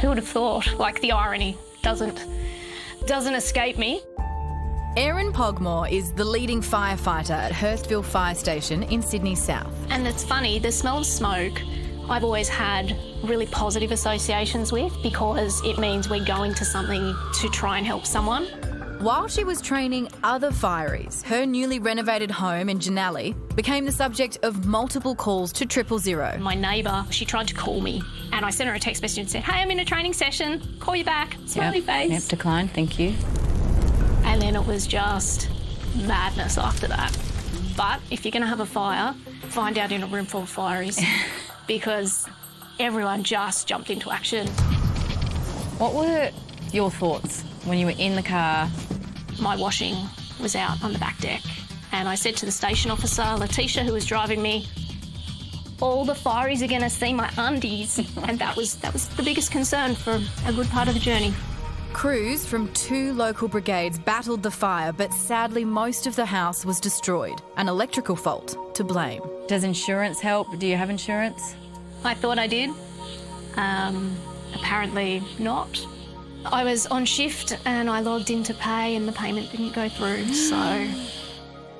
Who would have thought? Like, the irony doesn't escape me. Erin Pogmore is the leading firefighter at Hurstville Fire Station in Sydney South. And it's funny, the smell of smoke I've always had really positive associations with, because it means we're going to something to try and help someone. While she was training other fireys, her newly renovated home in Janali became the subject of multiple calls to 000. My neighbour, she tried to call me, and I sent her a text message and said, "Hey, I'm in a training session, call you back," smiley face. Yep, decline, thank you. And then it was just madness after that. But if you're going to have a fire, find out in a room full of fireys, because everyone just jumped into action. What were your thoughts when you were in the car? My washing was out on the back deck, and I said to the station officer, Letitia, who was driving me, all the fireys are going to see my undies. And that was the biggest concern for a good part of the journey. Crews from 2 local brigades battled the fire, but sadly most of the house was destroyed. An electrical fault to blame. Does insurance help? Do you have insurance? I thought I did. Apparently not. I was on shift and I logged in to pay and the payment didn't go through, so...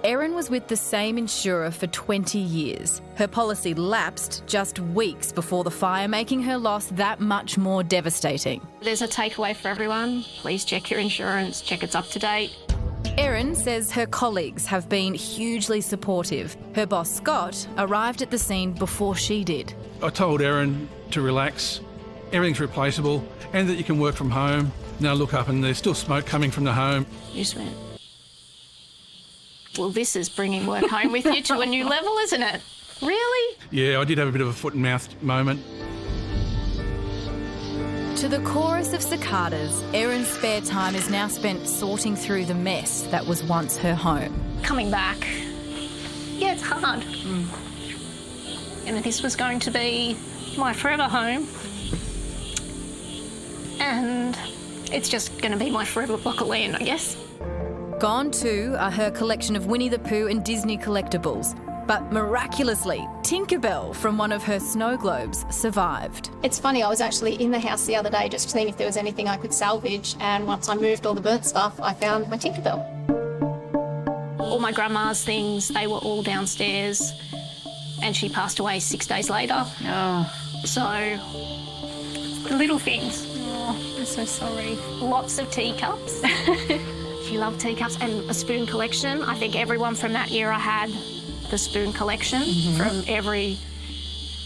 Erin was with the same insurer for 20 years. Her policy lapsed just weeks before the fire, making her loss that much more devastating. There's a takeaway for everyone. Please check your insurance, check it's up to date. Erin says her colleagues have been hugely supportive. Her boss, Scott, arrived at the scene before she did. I told Erin to relax, everything's replaceable, and that you can work from home. Now look up and there's still smoke coming from the home. You just went, well, this is bringing work home with you to a new level, isn't it? Really? Yeah, I did have a bit of a foot and mouth moment. To the chorus of cicadas, Erin's spare time is now spent sorting through the mess that was once her home. Coming back, yeah, it's hard. And this was going to be my forever home. And it's just going to be my forever block of land, I guess. Gone too are her collection of Winnie the Pooh and Disney collectibles. But miraculously, Tinkerbell from one of her snow globes survived. It's funny, I was actually in the house the other day just seeing if there was anything I could salvage, and once I moved all the burnt stuff, I found my Tinkerbell. All my grandma's things, they were all downstairs, and she passed away 6 days later. Oh. So, the little things. Oh, I'm so sorry. Lots of teacups. She loved teacups and a spoon collection. I think everyone from that era had the spoon collection from every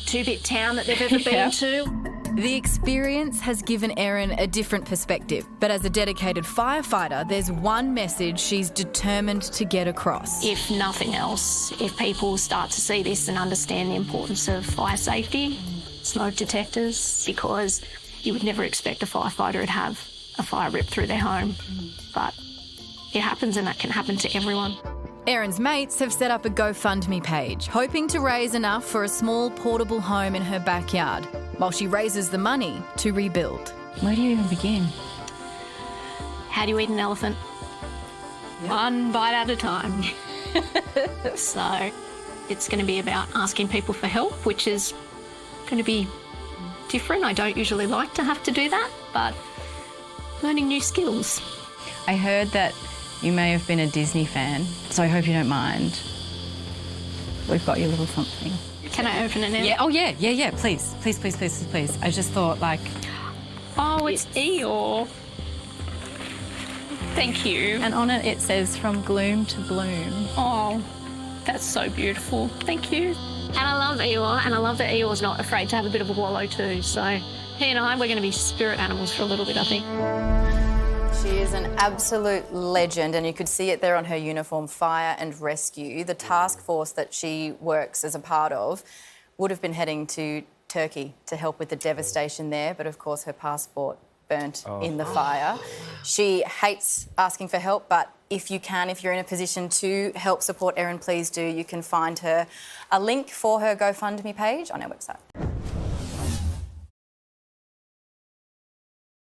2-bit town that they've ever been to. The experience has given Erin a different perspective, but as a dedicated firefighter, there's one message she's determined to get across. If nothing else, if people start to see this and understand the importance of fire safety, smoke detectors, because you would never expect a firefighter to have a fire rip through their home, but it happens, and that can happen to everyone. Erin's mates have set up a GoFundMe page, hoping to raise enough for a small portable home in her backyard, while she raises the money to rebuild. Where do you even begin? How do you eat an elephant? Yep. One bite at a time. So it's going to be about asking people for help, which is going to be different. I don't usually like to have to do that, but learning new skills. I heard that you may have been a Disney fan, so I hope you don't mind. We've got you a little something. Can I open it now? Yeah. Oh, yeah. Please. I just thought, like... Oh, it's Eeyore. Thank you. And on it says, from gloom to bloom. Oh, that's so beautiful. Thank you. And I love Eeyore, and I love that Eeyore's not afraid to have a bit of a wallow too. So he and I, we're going to be spirit animals for a little bit, I think. She is an absolute legend, and you could see it there on her uniform, Fire and Rescue. The task force that she works as a part of would have been heading to Turkey to help with the devastation there, but of course her passport burnt in the fire. She hates asking for help, but if you're in a position to help support Erin, please do. You can find her a link for her GoFundMe page on our website.